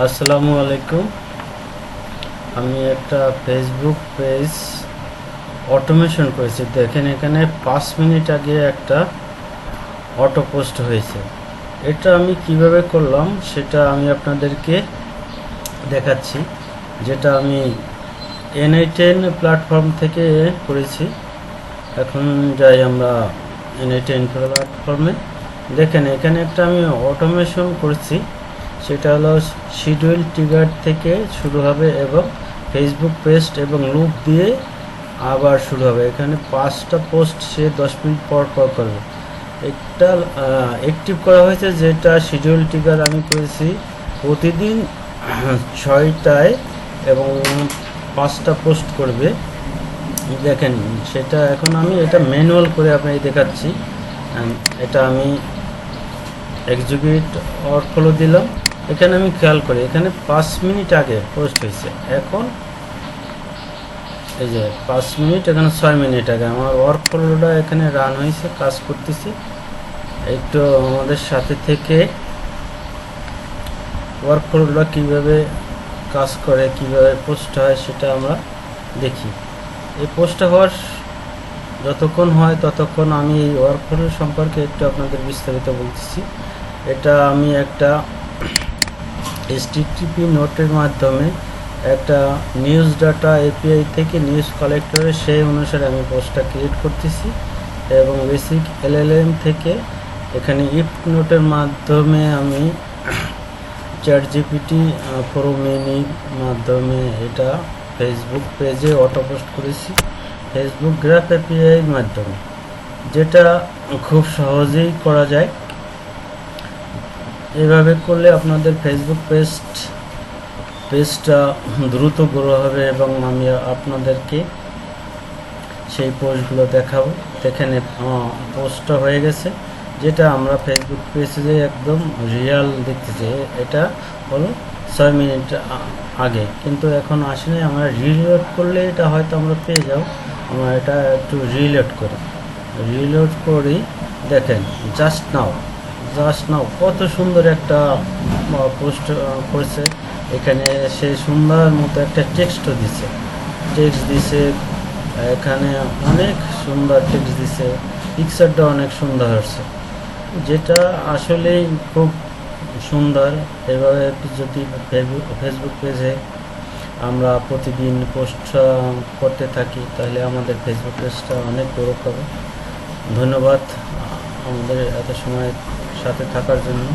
আসসালামু আলাইকুম। আমি একটা ফেসবুক পেজ অটোমেশন করেছি। দেখেন এখানে 5 মিনিট আগে একটা অটো পোস্ট হয়েছে। এটা আমি কিভাবে করলাম সেটা আমি আপনাদেরকে দেখাচ্ছি। যেটা আমি NI10 প্ল্যাটফর্ম থেকে করেছি। এখন যাই আমরা NI10 প্ল্যাটফর্মে। দেখেন এখানে একটা আমি অটোমেশন করছি। সেটা হলো শিডিউল ট্রিগার থেকে শুরু হবে এবং ফেসবুক পেস্ট এবং লুপ দিয়ে আবার শুরু হবে। এখানে 5টা পোস্ট সে 10 মিনিট পর পর করবে। একটা অ্যাক্টিভ করা হয়েছে, যেটা শিডিউল ট্রিগার আমি করেছি প্রতিদিন 6টায় এবং 5টা পোস্ট করবে। দেখেন সেটা এখন আমি এটা ম্যানুয়াল করে আপনাকে দেখাচ্ছি। এটা আমি এক্সিকিউট অর ফলো দিলাম। এখানে আমি খেয়াল করি এখানে 5 মিনিট আগে পোস্ট হয়েছে। এখন এই যে 5 মিনিট, এখানে 6 মিনিট আগে আমার ওয়ার্ক ফ্লোটা এখানে রান হয়েছে, কাজ করতেছি। একটু আমাদের সাথে থেকে ওয়ার্ক ফ্লোটা কীভাবে কাজ করে, কিভাবে পোস্ট হয় সেটা আমরা দেখি। এই পোস্টটা হওয়ার যতক্ষণ হয় ততক্ষণ আমি এই ওয়ার্ক ফ্লো সম্পর্কে একটু আপনাদের বিস্তারিত বলতেছি। এটা আমি একটা HTTP নোটের মাধ্যমে একটা নিউজ ডাটা API থেকে নিউজ কালেক্টরে সেই অনুসারে আমি পোস্টটা ক্রিয়েট করতেছি এবং বেসিক LLM থেকে এখানে ইফ নোটের মাধ্যমে আমি ChatGPT প্রো মিনির মাধ্যমে এটা ফেসবুক পেজে অটো পোস্ট করেছি ফেসবুক গ্রাফ API মাধ্যমে, যেটা খুব সহজেই করা যায়। এভাবে করলে আপনাদের ফেসবুক পেজটা দ্রুত গ্রো হবে এবং আমি আপনাদেরকে সেই পোস্টগুলো দেখাবো। দেখেন পোস্টটা হয়ে গেছে, যেটা আমরা ফেসবুক পেজে একদম রিয়াল দেখতেছি। এটা হলো 6 মিনিট আগে, কিন্তু এখন আসেনি। আমরা রিলোড করলে এটা হয়তো আমরা পেয়ে যাবো। আমরা এটা একটু রিলোড করি। দেখেন জাস্ট নাও কত সুন্দর একটা পোস্ট করছে। এখানে সে সুন্দর মতো একটা টেক্সট দিছে। এখানে অনেক সুন্দর টেক্সট দিছে, পিকচারটা অনেক সুন্দর হচ্ছে, যেটা আসলেই খুব সুন্দর। এভাবে যদি ফেসবুক পেজে আমরা প্রতিদিন পোস্ট করতে থাকি তাহলে আমাদের ফেসবুক পেজটা অনেক বড় হবে। ধন্যবাদ আমাদের এত সময় সাথে থাকার জন্য।